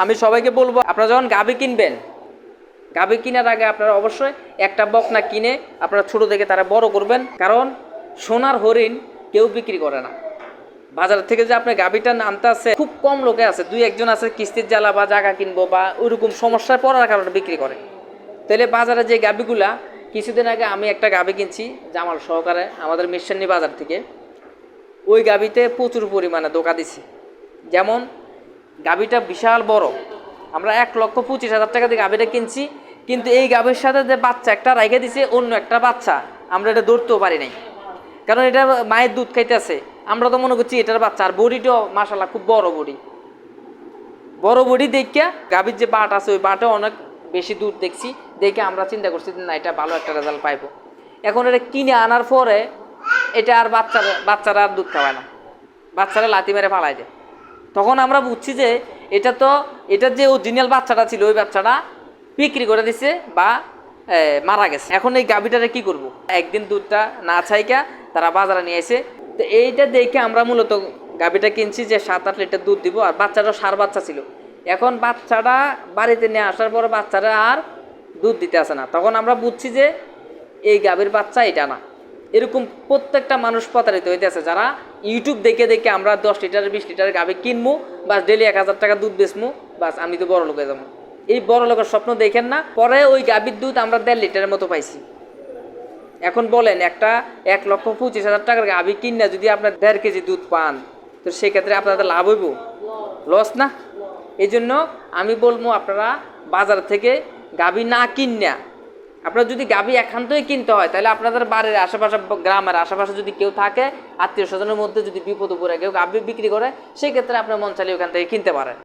আমি সবাইকে বলবো, আপনারা যখন গাভী কিনবেন, গাভী কেনার আগে আপনারা অবশ্যই একটা বকনা কিনে আপনারা ছোট থেকে তারা বড় করবেন। কারণ সোনার হরিণ কেউ বিক্রি করে না। বাজার থেকে যে আপনি গাভীটা আনতে আছে, খুব কম লোকে আছে, দুই একজন আছে কিস্তির জ্বালা বা জায়গা কিনবো বা ওইরকম সমস্যায় পড়ার কারণে বিক্রি করে। তাহলে বাজারে যে গাভীগুলা, কিছুদিন আগে আমি একটা গাভী কিনছি জামাল সহকারে আমাদের মিশননি বাজার থেকে। ওই গাভীতে প্রচুর পরিমাণে ধোঁকা দিছি। যেমন গাভীটা বিশাল বড়, আমরা 1,25,000 টাকা দিয়ে গাভীটা কিনছি, কিন্তু এই গাভীর সাথে যে বাচ্চা একটা রেখে দিছে, অন্য একটা বাচ্চা আমরা এটা ধরতেও পারি নাই। কারণ এটা মায়ের দুধ খাইতেছে, আমরা তো মনে করছি এটার বাচ্চা। আর বডিটাও মাশাআল্লাহ খুব বড় বডি, বড় বডি দেখিয়া গাভীর যে বাট আছে ওই বাটে অনেক বেশি দুধ দেখছি, দেখে আমরা চিন্তা করছি না এটা ভালো একটা রেজাল্ট পাইবো। এখন এটা কিনে আনার পরে এটা আর বাচ্চারা আর দুধ খাওয়ায় না, বাচ্চারা লাথি মেরে ফালাই দেয়। তখন আমরা বুঝছি যে এটার যে অরিজিনাল বাচ্চাটা ছিল ওই বাচ্চাটা বিক্রি করে দিছে বা মারা গেছে। এখন এই গাভীটারে কি করব? একদিন দুধটা না চাইকা তারা বাজারে নিয়ে এসে, তো এইটা দেখে আমরা মূলত গাভীটা কিনছি যে 7-8 লিটার দুধ দিব। আর বাচ্চাটা সার বাচ্চা ছিল। এখন বাচ্চাটা বাড়িতে নিয়ে আসার পরে বাচ্চারা আর দুধ দিতে আসে না। তখন আমরা বুঝছি যে এই গাভীর বাচ্চা এটা না। এরকম প্রত্যেকটা মানুষ প্রতারিত হইতেছে, যারা ইউটিউব দেখে দেখে আমরা 10 লিটার 20 লিটারের গাভী কিনবো, বাস ডেলি 1000 টাকা দুধ বেচবো, বাস আমি তো বড় লোক হয়ে যাবো। এই বড় লোকের স্বপ্ন দেখেন না। পরে ওই গাভীর দুধ আমরা 1.5 লিটারের মতো পাইছি। এখন বলেন, একটা 1,25,000 টাকার গাভী কিনা যদি আপনার 1.5 কেজি দুধ পান, তো সেক্ষেত্রে আপনাদের লাভ হইব? লস না? এই জন্য আমি বলবো, আপনারা বাজার থেকে গাভী না কিনা, আপনার যদি গাভী একান্তই কিনতে হয়, তাহলে আপনাদের বাড়ির আশেপাশে, গ্রামের আশেপাশে যদি কেউ থাকে, আত্মীয় স্বজনের মধ্যে যদি বিপদ পড়ে কেউ গাভী বিক্রি করে, সেই ক্ষেত্রে আপনার মন চাইলে ওখান থেকে কিনতে পারেন।